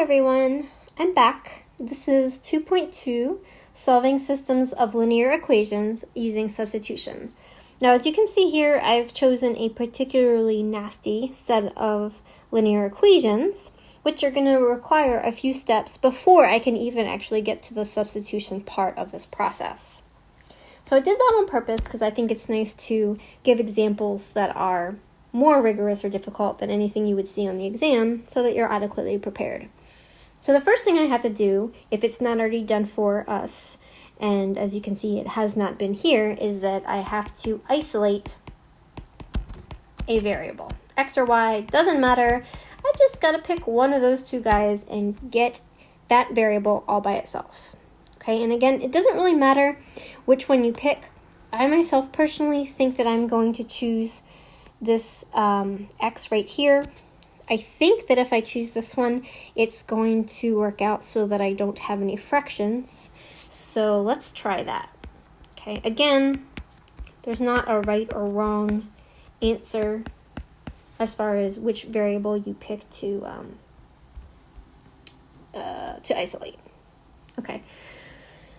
everyone, I'm back. This is 2.2, solving systems of linear equations using substitution. Now, as you can see here, I've chosen a particularly nasty set of linear equations, which are going to require a few steps before I can even actually get to the substitution part of this process. So I did that on purpose because I think it's nice to give examples that are more rigorous or difficult than anything you would see on the exam so that you're adequately prepared. So the first thing I have to do, if it's not already done for us, and as you can see it has not been here, is that I have to isolate a variable. X or Y, doesn't matter. I just got to pick one of those two guys and get that variable all by itself. Okay, and again, it doesn't really matter which one you pick. I myself personally think that I'm going to choose this X right here. I think that if I choose this one, it's going to work out so that I don't have any fractions. So let's try that. Okay, again, there's not a right or wrong answer as far as which variable you pick to isolate. Okay,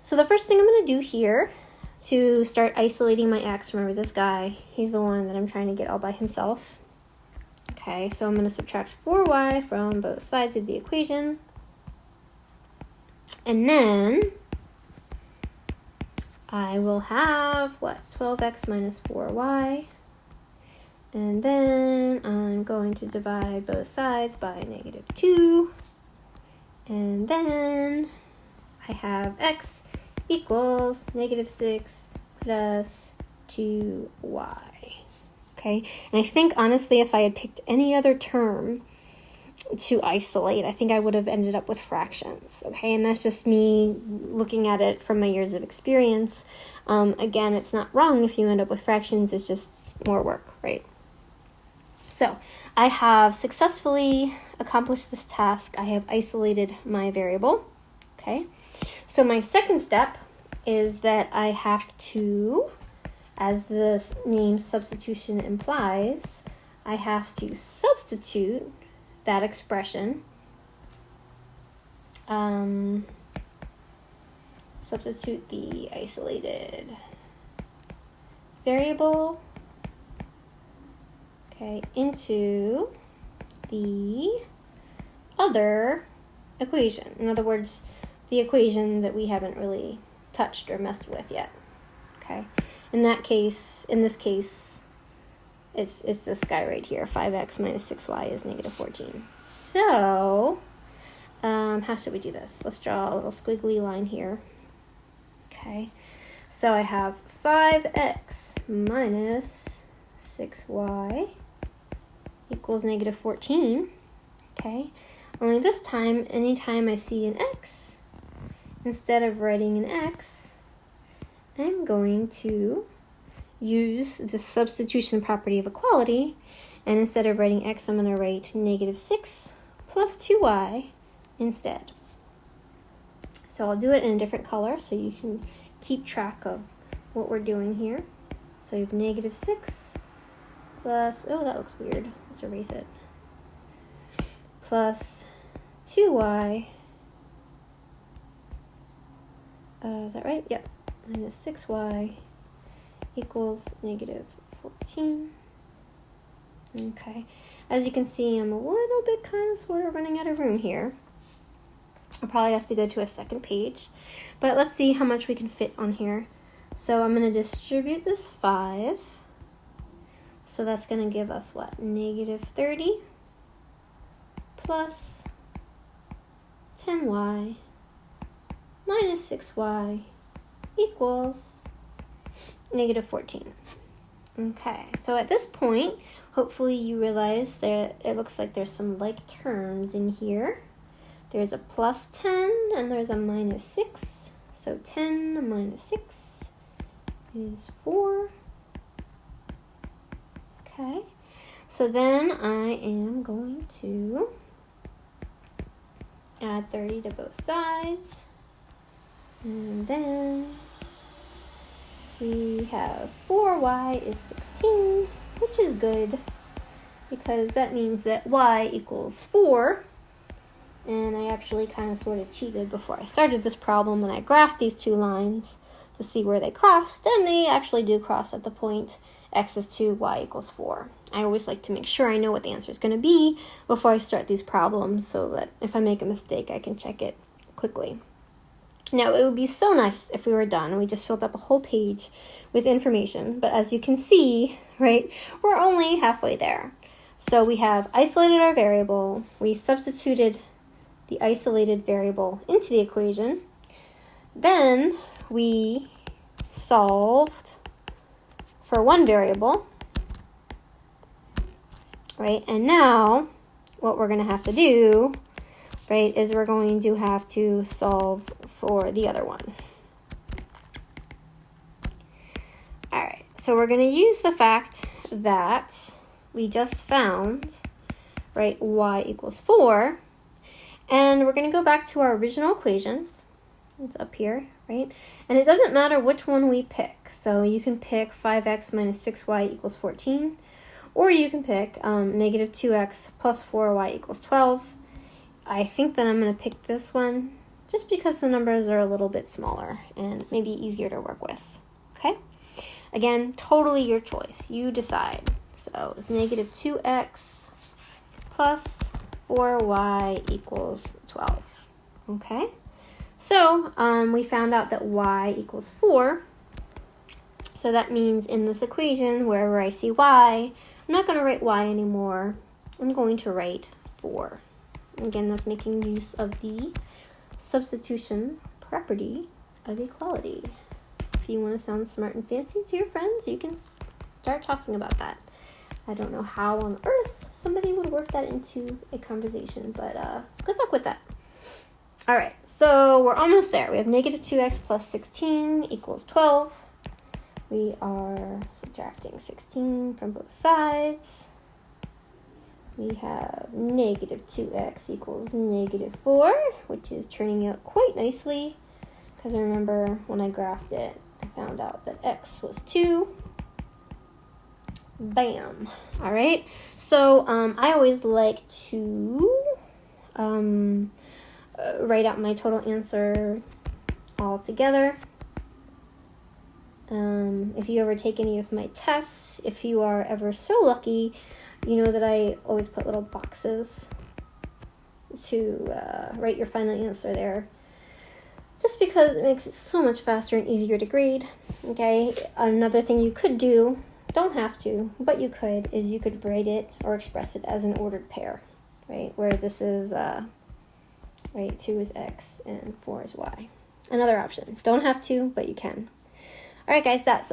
so the first thing I'm going to do here to start isolating my X, remember this guy, he's the one that I'm trying to get all by himself. Okay, so I'm going to subtract 4y from both sides of the equation. And then I will have, 12x minus 4y. And then I'm going to divide both sides by -2. And then I have x equals -6 plus 2y. Okay, and I think honestly if I had picked any other term to isolate, I think I would have ended up with fractions. Okay, and that's just me looking at it from my years of experience. Again, it's not wrong if you end up with fractions, it's just more work, right? So I have successfully accomplished this task. I have isolated my variable. Okay, so my second step is that I have to, as the name substitution implies, I have to substitute that expression. Substitute the isolated variable, okay, into the other equation. In other words, the equation that we haven't really touched or messed with yet. Okay, in this case, it's this guy right here. 5x minus 6y is -14. So, how should we do this? Let's draw a little squiggly line here. Okay, so I have 5x minus 6y equals -14. Okay, only this time, anytime I see an x, instead of writing an x, I'm going to use the substitution property of equality, and instead of writing x, I'm going to write -6 plus 2y instead. So I'll do it in a different color so you can keep track of what we're doing here. So you have -6 plus, oh, that looks weird. Let's erase it. Plus 2y. Is that right? Yep. Minus 6y equals -14. Okay. As you can see, I'm a little bit kind of sort of running out of room here. I'll probably have to go to a second page. But let's see how much we can fit on here. So I'm going to distribute this 5. So that's going to give us what? -30 plus 10y minus 6y equals -14. Okay, so at this point, hopefully you realize that it looks like there's some like terms in here. There's a plus 10 and there's a -6. So 10 minus 6 is 4. Okay, so then I am going to add 30 to both sides. And then we have 4y is 16, which is good because that means that y equals 4 And I actually kind of sort of cheated before I started this problem when I graphed these two lines to see where they crossed, and they actually do cross at the point x is 2, y equals 4. I always like to make sure I know what the answer is going to be before I start these problems so that if I make a mistake, I can check it quickly. Now, it would be so nice if we were done and we just filled up a whole page with information, but as you can see, right, we're only halfway there. So we have isolated our variable, we substituted the isolated variable into the equation, then we solved for one variable, right, and now what we're going to have to do, right, is we're going to have to solve for the other one. All right, so we're going to use the fact that we just found, right, y equals 4, and we're going to go back to our original equations. It's up here, right? And it doesn't matter which one we pick. So you can pick 5x minus 6y equals 14, or you can pick negative 2x plus 4y equals 12. I think that I'm going to pick this one just because the numbers are a little bit smaller and maybe easier to work with, okay? Again, totally your choice. You decide. So it's negative 2x plus 4y equals 12, okay? So we found out that y equals 4. So that means in this equation, wherever I see y, I'm not going to write y anymore. I'm going to write 4. Again, that's making use of the substitution property of equality. If you want to sound smart and fancy to your friends, you can start talking about that. I don't know how on earth somebody would work that into a conversation, but good luck with that. All right, so we're almost there. We have negative 2x plus 16 equals 12. We are subtracting 16 from both sides. We have negative 2x equals negative 4, which is turning out quite nicely, because I remember when I graphed it, I found out that x was 2. Bam. All right, so I always like to write out my total answer all together. If you ever take any of my tests, if you are ever so lucky, you know that I always put little boxes to write your final answer there, just because it makes it so much faster and easier to grade, okay? Another thing you could do, don't have to, but you could, is you could write it or express it as an ordered pair, right? Where this is, right, 2 is x and 4 is y. Another option. Don't have to, but you can. All right, guys, that's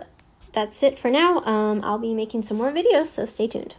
it for now. I'll be making some more videos, so stay tuned.